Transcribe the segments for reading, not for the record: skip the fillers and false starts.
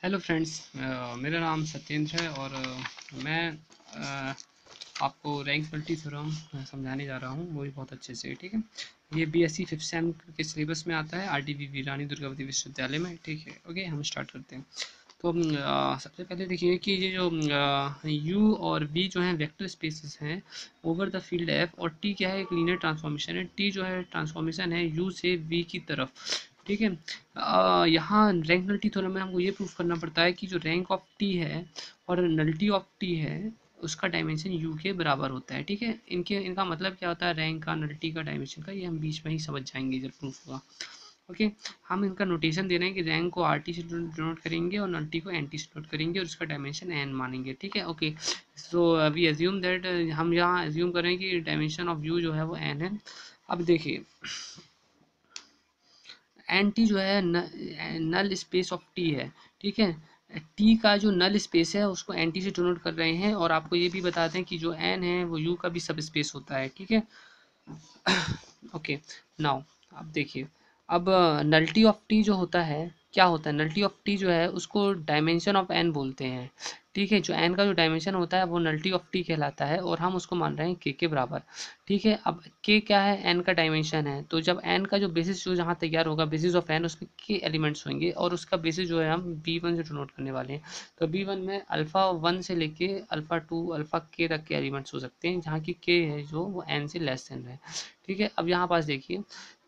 Hello friends, मेरा नाम सत्येंद्र है और मैं आपको रैंक मल्टी थ्योरम समझाने जा रहा हूँ, वो भी बहुत अच्छे से। ठीक है, ये बीएससी फिफ्थ सेम के सिलेबस में आता है, आरडीवीवी रानी दुर्गावती विश्वविद्यालय में। ठीक है, ओके, हम स्टार्ट करते हैं। तो सबसे पहले देखिए कि ये जो यू और वी जो है वेक्टर स्पेसेस हैं ओवर द फील्ड एफ, और टी क्या है, एक लीनियर ट्रांसफॉर्मेशन है। टी जो है ट्रांसफॉर्मेशन है यू से वी की तरफ। ठीक है, यहाँ रैंक नल्टी थ्योरम में हमको ये प्रूफ करना पड़ता है कि जो रैंक ऑफ टी है और नल्टी ऑफ टी है उसका डायमेंशन यू के बराबर होता है। ठीक है, इनका मतलब क्या होता है, रैंक का, नल्टी का, डायमेंशन का, ये हम बीच में ही समझ जाएंगे जब प्रूफ होगा। ओके, हम इनका नोटेशन दे रहे हैं कि रैंक को आर टी से डिनोट करेंगे और नल्टी को एन टी से डिनोट करेंगे और उसका डायमेंशन एन मानेंगे। ठीक है, okay, so we assume that, हम यहाँ एज्यूम करें कि डायमेंशन ऑफ यू जो है वो एन है। अब देखिए, एन टी जो है नल स्पेस ऑफ टी है। ठीक है, टी का जो नल स्पेस है उसको एन टी से डिनोट कर रहे हैं, और आपको ये भी बता दें कि जो एन है वो यू का भी सब स्पेस होता है। ठीक है, ओके, नाउ अब देखिए, अब नल्टी ऑफ टी जो होता है, क्या होता है, नल्टी ऑफ टी जो है उसको डायमेंशन ऑफ एन बोलते हैं। ठीक है, जो एन का जो डायमेंशन होता है वो नल्टी ऑफ टी कहलाता है, और हम उसको मान रहे हैं के बराबर। ठीक है, अब के क्या है, एन का डायमेंशन है, तो जब एन का जो बेसिस जो जहाँ तैयार होगा, बेसिस ऑफ एन, उसमें के एलिमेंट्स होंगे, और उसका बेसिस जो है हम बी वन से डिनोट करने वाले हैं। तो बी वन में अल्फ़ा वन से लेके अल्फ़ा टू अल्फ़ा के तक के एलिमेंट्स हो सकते हैं, जहाँ की के है जो वो एन से लेस देन है। ठीक है, अब यहाँ पास देखिए,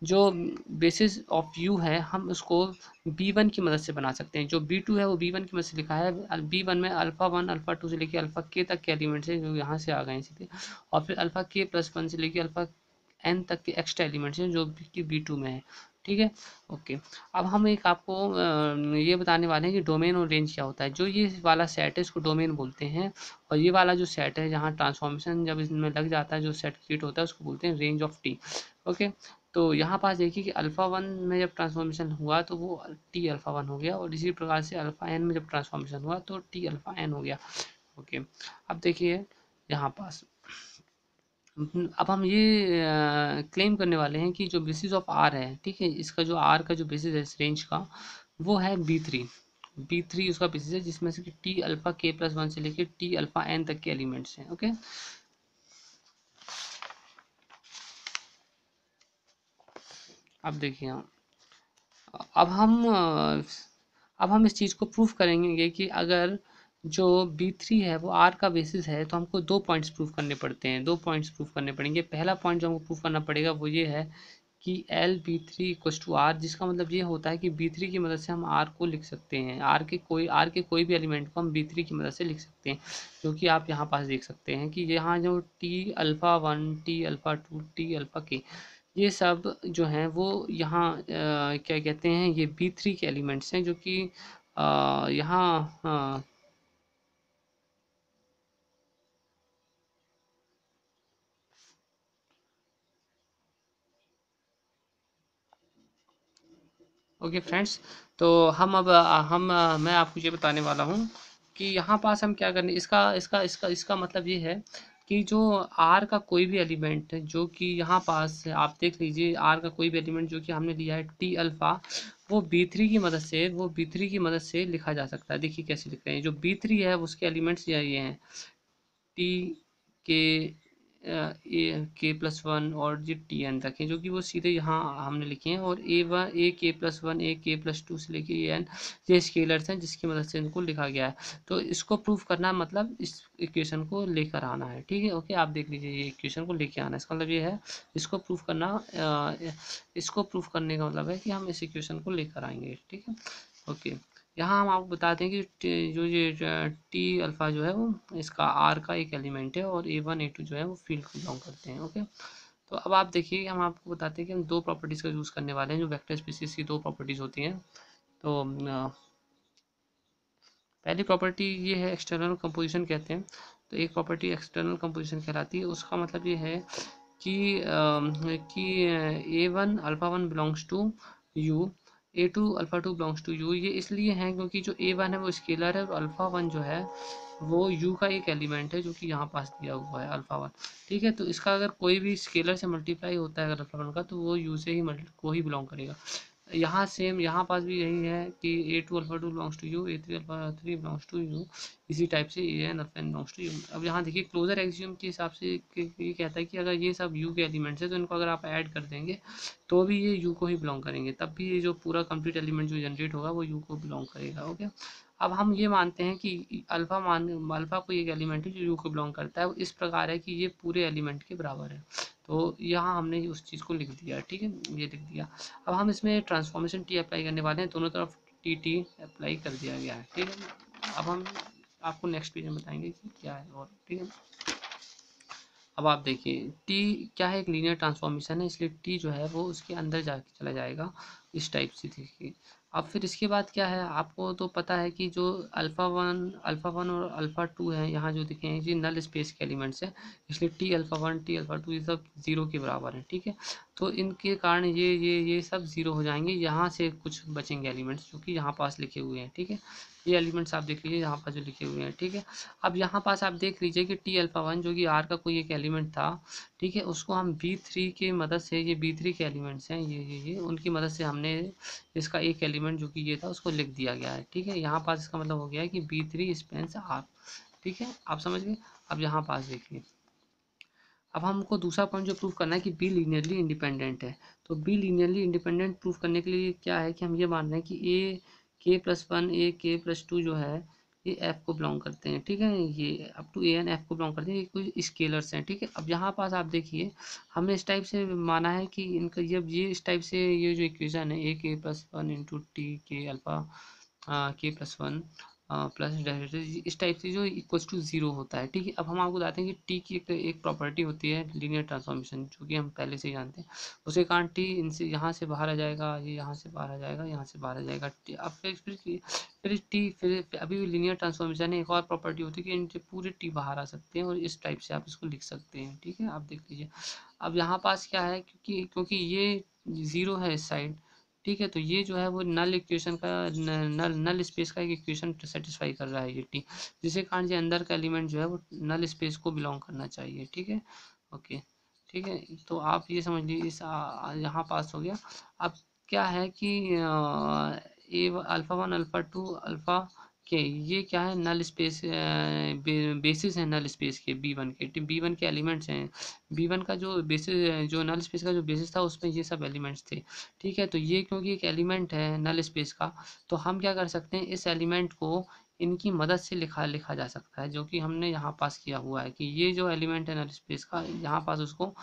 जो बेसिस ऑफ यू है हम उसको बी वन की मदद से बना सकते हैं। जो बी टू है वो बी वन की मदद से लिखा है। बी वन में अल्फ़ा वन अल्फ़ा टू से लेके अल्फ़ा के तक के एलिमेंट्स हैं जो यहाँ से आ गए हैं सीधे, और फिर अल्फ़ा के प्लस वन से लेके अल्फ़ा एन तक के एक्स्ट्रा एलिमेंट्स हैं जो कि बी टू में है। ठीक है, ओके, अब हम एक आपको ये बताने वाले हैं कि डोमेन और रेंज क्या होता है। जो ये वाला सेट है इसको डोमेन बोलते हैं, और ये वाला जो सेट है जहाँ ट्रांसफॉर्मेशन जब इसमें लग जाता है, जो सेट क्रिएट होता है उसको बोलते हैं रेंज ऑफ टी। ओके, तो यहाँ पास देखिए कि अल्फ़ा वन में जब ट्रांसफॉर्मेशन हुआ तो वो टी अल्फ़ा वन हो गया, और इसी प्रकार से अल्फ़ा एन में जब ट्रांसफॉर्मेशन हुआ तो टी अल्फ़ा एन हो गया। ओके, अब देखिए यहाँ पास, अब हम ये क्लेम करने वाले हैं कि जो बेसिस ऑफ आर है, ठीक है, इसका जो आर का जो बेसिस है इस रेंज का, वो है बी थ्री। बी थ्री उसका बेसिस है, जिसमें से T alpha k plus one से लेकर टी अल्फ़ा एन तक के एलिमेंट्स हैं। ओके, अब देखिए, अब हम इस चीज़ को प्रूफ करेंगे कि अगर जो बी थ्री है वो आर का बेसिस है, तो हमको दो पॉइंट्स प्रूफ करने पड़ते हैं, दो पॉइंट्स प्रूफ करने पड़ेंगे। पहला पॉइंट जो हमको प्रूफ करना पड़ेगा वो ये है कि L B three equals to R, जिसका मतलब ये होता है कि बी थ्री की मदद से हम आर को लिख सकते हैं, आर के कोई भी एलिमेंट को हम बी थ्री की मदद से लिख सकते हैं, जो कि आप यहाँ पास देख सकते हैं कि यहाँ जो T alpha one T alpha two T alpha के, ये सब जो हैं वो यहाँ क्या कहते हैं, ये बी थ्री के एलिमेंट्स हैं, जो कि यहाँ ओके फ्रेंड्स, तो हम अब मैं आपको ये बताने वाला हूँ कि यहाँ पास हम क्या करने, इसका इसका इसका इसका मतलब ये है कि जो आर का कोई भी एलिमेंट है, जो कि यहाँ पास आप देख लीजिए, आर का कोई भी एलिमेंट जो कि हमने लिया है टी अल्फ़ा, वो बी थ्री की मदद से, लिखा जा सकता है। देखिए कैसे लिख रहे हैं, जो बी थ्री है उसके एलिमेंट्स ये हैं, टी के ए के प्लस वन और ये टी एन तक है, जो कि वो सीधे यहाँ हमने लिखे हैं, और ए one A k plus one A k plus to से लेके ए एन, ये स्केलर्स हैं जिसकी मदद से इनको लिखा गया है। तो इसको प्रूफ करना मतलब इस इक्वेशन को लेकर आना है। ठीक है, ओके, आप देख लीजिए, ये इक्वेशन को लेके आना है, इसका मतलब ये है, इसको प्रूफ करना, इसको प्रूफ करने का मतलब है कि हम इस इक्वेशन को लेकर आएंगे। ठीक है, ओके, यहाँ हम आपको बताते हैं कि जो ये टी अल्फ़ा जो है वो इसका आर का एक एलिमेंट है, और ए वन ए टू जो है वो फील्ड को बिलोंग करते हैं। ओके, तो अब आप देखिए, हम आपको बताते हैं कि हम दो प्रॉपर्टीज़ का यूज़ करने वाले हैं, जो वेक्टर स्पेसिस की दो प्रॉपर्टीज़ होती हैं। तो पहली प्रॉपर्टी ये है, एक्सटर्नल कंपोजिशन कहते हैं। तो एक प्रॉपर्टी एक्सटर्नल कंपोजिशन कहलाती है, उसका मतलब ये है कि a one alpha one belongs to you, a two alpha two belongs to you. ये इसलिए हैं क्योंकि जो ए वन है वो स्केलर है, और अल्फ़ा वन जो है वो यू का एक एलिमेंट है, जो कि यहाँ पास दिया हुआ है अल्फ़ा वन। ठीक है, तो इसका अगर कोई भी स्केलर से मल्टीप्लाई होता है अगर अल्फ़ा वन का, तो वो यू से ही को ही बिलोंग करेगा। यहाँ सेम यहाँ पास भी यही है कि A2 alpha 2 belongs to U, A3 alpha 3 belongs to U, इसी टाइप से AN alpha n belongs to U. अब यहाँ देखिए क्लोजर एक्सियम के हिसाब से ये कहता है कि अगर ये सब यू के एलिमेंट्स है तो इनको अगर आप ऐड कर देंगे तो भी ये यू को ही बिलोंग करेंगे, तब भी ये जो पूरा कंप्लीट एलिमेंट जो जनरेट होगा वो यू को बिलोंग करेगा। ओके, अब हम ये मानते हैं कि अल्फा कोई एक एलिमेंट है जो यू को बिलोंग करता है, इस प्रकार है कि ये पूरे एलिमेंट के बराबर है। तो यहाँ हमने उस चीज़ को लिख दिया, ठीक है, ये लिख दिया। अब हम इसमें ट्रांसफॉर्मेशन टी अप्लाई करने वाले हैं, दोनों तरफ टी अप्लाई कर दिया गया है, ठीक है। अब हम आपको नेक्स्ट पेज में बताएंगे कि क्या है और, ठीक है। अब आप देखिए टी क्या है, एक लीनियर ट्रांसफॉर्मेशन है, इसलिए टी जो है वो उसके अंदर जाके चला जाएगा, इस टाइप से देखिए। अब फिर इसके बाद क्या है, आपको तो पता है कि जो अल्फ़ा वन और अल्फ़ा टू है, यहाँ जो दिखे हैं ये नल स्पेस के एलिमेंट्स हैं, इसलिए T alpha one T alpha two ये सब जीरो के बराबर है, ठीक है। तो इनके कारण ये सब जीरो हो जाएंगे, यहाँ से कुछ बचेंगे एलिमेंट्स जो कि यहाँ पास लिखे हुए हैं, ठीक है। ये एलिमेंट्स आप देख लीजिए यहाँ पास जो लिखे हुए हैं, ठीक है। अब यहाँ पास आप देख लीजिए कि टी अल्फ़ा वन जो कि आर का कोई एक एलिमेंट था, ठीक है, उसको हम B3 की मदद से, ये B3 के एलिमेंट्स हैं, ये उनकी मदद से हमने इसका एक एलिमेंट जो कि ये था उसको लिख दिया गया है, ठीक है। यहाँ पास इसका मतलब हो गया है कि B3 स्पेंस आर, ठीक है, आप समझ गए। अब यहाँ पास देखिए, अब हमको दूसरा पॉइंट जो प्रूव करना है कि बी लीनियरली इंडिपेंडेंट है। तो बी लीनियरली इंडिपेंडेंट प्रूव करने के लिए क्या है कि हम ये मान रहे हैं कि ए k plus one A k plus to जो है ये एफ को बिलोंग करते हैं, ठीक है, ये up to A N F को बिलोंग करते हैं, ये कोई स्केलर्स हैं, ठीक है। अब यहाँ पास आप देखिए हमने इस टाइप से माना है कि इनका ये इस टाइप से ये जो इक्वेशन है ए k plus one into T के अल्फा के प्लस वन प्लस डेरिवेटिव इस टाइप से जो इक्वल्स टू जीरो होता है, ठीक है। अब हम आपको बताते हैं कि टी की एक प्रॉपर्टी होती है लीनियर ट्रांसफॉर्मेशन, जो कि हम पहले से ही जानते हैं। उसके कारण टी इनसे यहाँ से बाहर आ जाएगा, ये यहाँ से बाहर आ जाएगा, यहाँ से बाहर आ जाएगा। अब फिर टी फिर अभी भी लीनियर ट्रांसफॉर्मेशन है, एक और प्रॉपर्टी होती है कि इनसे पूरे टी बाहर आ सकते हैं और इस टाइप से आप इसको लिख सकते हैं, ठीक है। आप देख लीजिए अब यहाँ पास क्या है, क्योंकि ये ज़ीरो है इस साइड, ठीक है, तो ये जो है वो नल इक्वेशन का नल स्पेस का एक इक्वेशन सेटिस्फाई कर रहा है ये टी, जिसके कारण ये अंदर का एलिमेंट जो है वो नल स्पेस को बिलोंग करना चाहिए, ठीक है। ओके, ठीक है, तो आप ये समझ लीजिए इस यहाँ पास हो गया। अब क्या है कि a alpha one alpha two alpha के ये क्या है, नल स्पेस बेसिस है नल स्पेस के बी वन के, बी वन के एलिमेंट्स हैं। बी वन का जो बेसिस, जो नल स्पेस का जो बेसिस था उसमें ये सब एलिमेंट्स थे, ठीक है। तो ये क्योंकि एक एलिमेंट है नल स्पेस का, तो हम क्या कर सकते हैं, इस एलिमेंट को इनकी मदद से लिखा लिखा जा सकता है, जो कि हमने यहाँ पास किया हुआ है कि ये जो एलिमेंट है नल स्पेस का, यहाँ पास उसको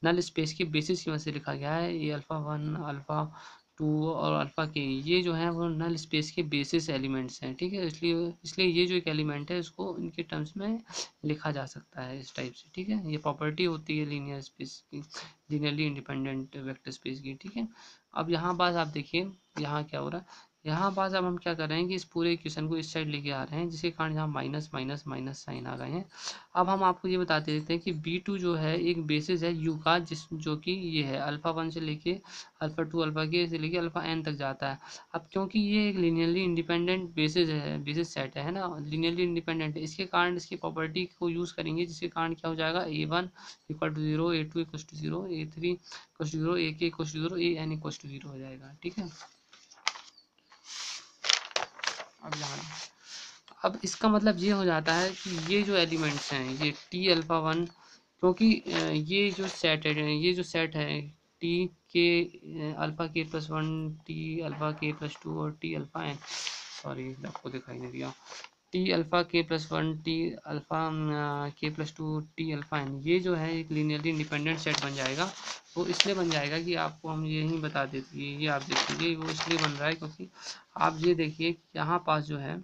नल स्पेस के बेसिस की मदद से लिखा गया है। ये अल्फ़ा वन अल्फ़ा टू और अल्फ़ा के ये जो है वो नल स्पेस के बेसिस एलिमेंट्स हैं, ठीक है। इसलिए इसलिए ये जो एक एलिमेंट है उसको इनके टर्म्स में लिखा जा सकता है इस टाइप से, ठीक है। ये प्रॉपर्टी होती है लीनियर स्पेस की, लीनियरली इंडिपेंडेंट वेक्टर स्पेस की, ठीक है। अब यहाँ पास आप देखिए यहाँ क्या हो रहा है, यहाँ पास अब हम क्या कर रहे हैं कि इस पूरे इक्वेशन को इस साइड लेके आ रहे हैं, जिसके कारण यहाँ माइनस माइनस माइनस साइन आ गए हैं। अब हम आपको ये बताते देते हैं कि B2 जो है एक बेसिस है U का, जो कि ये है अल्फ़ा वन से लेके अल्फ़ा टू अल्फ़ा के से लेके अल्फ़ा n तक जाता है। अब क्योंकि ये एक लीनियरली इंडिपेंडेंट बेसिस है, बेसिस सेट है ना, लीनियरली इंडिपेंडेंट है, इसके कारण इसकी प्रॉपर्टी को यूज़ करेंगे, जिसके कारण क्या हो जाएगा, A1 equal to zero, A2 equal to zero, A3 equal to zero, AK equal to zero, AN equal to zero हो जाएगा, ठीक है। अब यहाँ अब इसका मतलब ये हो जाता है कि ये जो एलिमेंट्स हैं ये टी अल्फ़ा वन, क्योंकि ये जो सेट है, ये जो सेट है टी के alpha k plus one, T alpha k plus two और टी अल्फ़ा एन, सॉरी आपको दिखाई नहीं दिया, T alpha k plus one, T alpha k plus two, T alpha n, ये जो है एक लीनियरली इंडिपेंडेंट सेट बन जाएगा। वो इसलिए बन जाएगा कि आपको हम यही बता देते हैं, ये आप देख लीजिए वो इसलिए बन रहा है क्योंकि आप ये देखिए यहाँ पास जो है,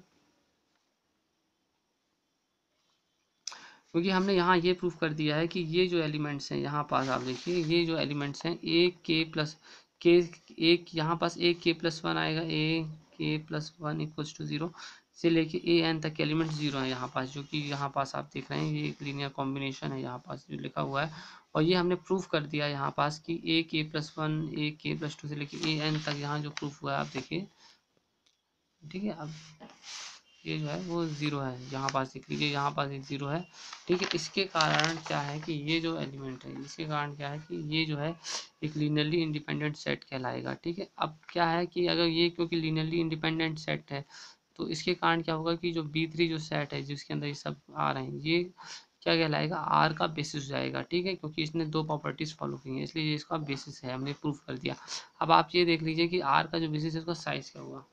क्योंकि हमने यहाँ ये प्रूफ कर दिया है कि ये जो एलिमेंट्स हैं यहाँ पास आप देखिए ये जो एलिमेंट्स हैं ए के प्लस के, एक यहाँ पास ए के प्लस वन आएगा, A k plus one equals to zero से लेके ए एन तक के एलिमेंट्स जीरो हैं यहाँ पास, जो कि यहाँ पास आप देख रहे हैं ये एक लीनियर कॉम्बिनेशन है यहाँ पास जो लिखा हुआ है। और ये हमने प्रूफ कर दिया यहाँ पास कि ए k plus one A k plus to से लेके ए एन तक यहाँ जो प्रूफ हुआ है आप देखिए, ठीक है। अब ये जो है वो ज़ीरो है, यहाँ पास देख लीजिए, यहाँ पास एक ज़ीरो है, ठीक है। इसके कारण क्या है कि ये जो एलिमेंट है, इसके कारण क्या है कि ये जो है एक लीनियरली इंडिपेंडेंट सेट कहलाएगा, ठीक है। अब क्या है कि अगर ये क्योंकि लीनियरली इंडिपेंडेंट सेट है, तो इसके कारण क्या होगा कि जो B3 जो सेट है जिसके अंदर ये सब आ रहे हैं, ये क्या कहलाएगा, आर का बेसिस हो जाएगा, ठीक है, क्योंकि इसने दो प्रॉपर्टीज फॉलो की हैं, इसलिए ये इसका बेसिस है, हमने प्रूफ कर दिया। अब आप ये देख लीजिए कि आर का जो बेसिस है उसका साइज क्या हुआ।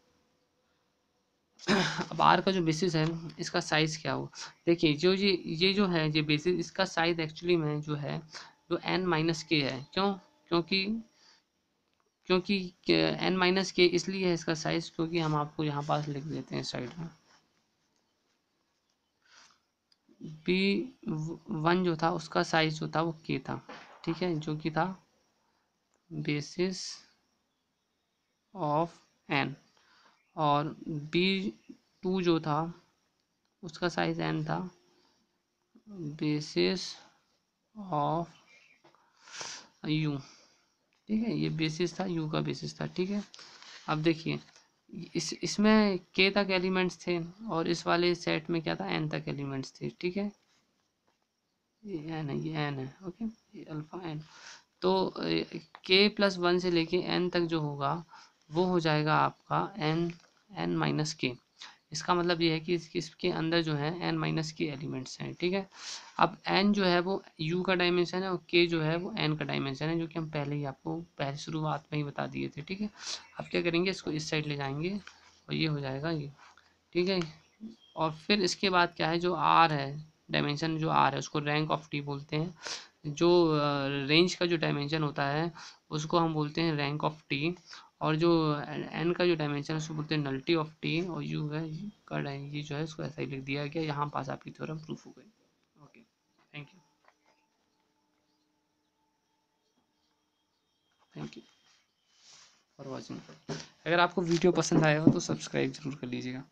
अब आर का जो बेसिस है इसका साइज क्या हुआ। देखिए जो ये जो है ये बेसिस, इसका साइज एक्चुअली में जो है जो n माइनस के है। क्यों? क्योंकि क्योंकि n माइनस के इसलिए है इसका साइज, क्योंकि हम आपको यहाँ पास लिख देते हैं साइड में। B1 जो था उसका साइज जो था वो k था, ठीक है, जो कि था बेसिस ऑफ n। और B2 जो था उसका साइज n था, बेसिस ऑफ u, ठीक है, ये बेसिस था, u का बेसिस था, ठीक है। अब देखिए इसमें k तक एलिमेंट्स थे और इस वाले सेट में क्या था, n तक एलिमेंट्स थे, ठीक है। ये n है, ये n है, ओके, ये अल्फा n। तो k+1 से लेके n तक जो होगा वो हो जाएगा आपका n माइनस के। इसका मतलब ये है कि इसके अंदर जो है n माइनस के एलिमेंट्स हैं, ठीक है। अब n जो है वो u का डायमेंशन है और k जो है वो n का डायमेंशन है, जो कि हम पहले ही आपको पहले शुरुआत में ही बता दिए थे, ठीक है। अब क्या करेंगे, इसको इस साइड ले जाएंगे और ये हो जाएगा ये, ठीक है। और फिर इसके बाद क्या है, जो r है, डायमेंशन जो r है उसको रैंक ऑफ t बोलते हैं। जो रेंज का जो डायमेंशन होता है उसको हम बोलते हैं रैंक ऑफ टी। और जो n का जो डायमेंशन है उसको बोलते हैं नल्टी ऑफ टी। और u है का ये जो है उसको ऐसा ही लिख दिया गया। यहाँ पास आपकी थ्योरम प्रूफ हो गई। Okay, thank you for watching. अगर आपको वीडियो पसंद आया हो तो सब्सक्राइब जरूर कर लीजिएगा।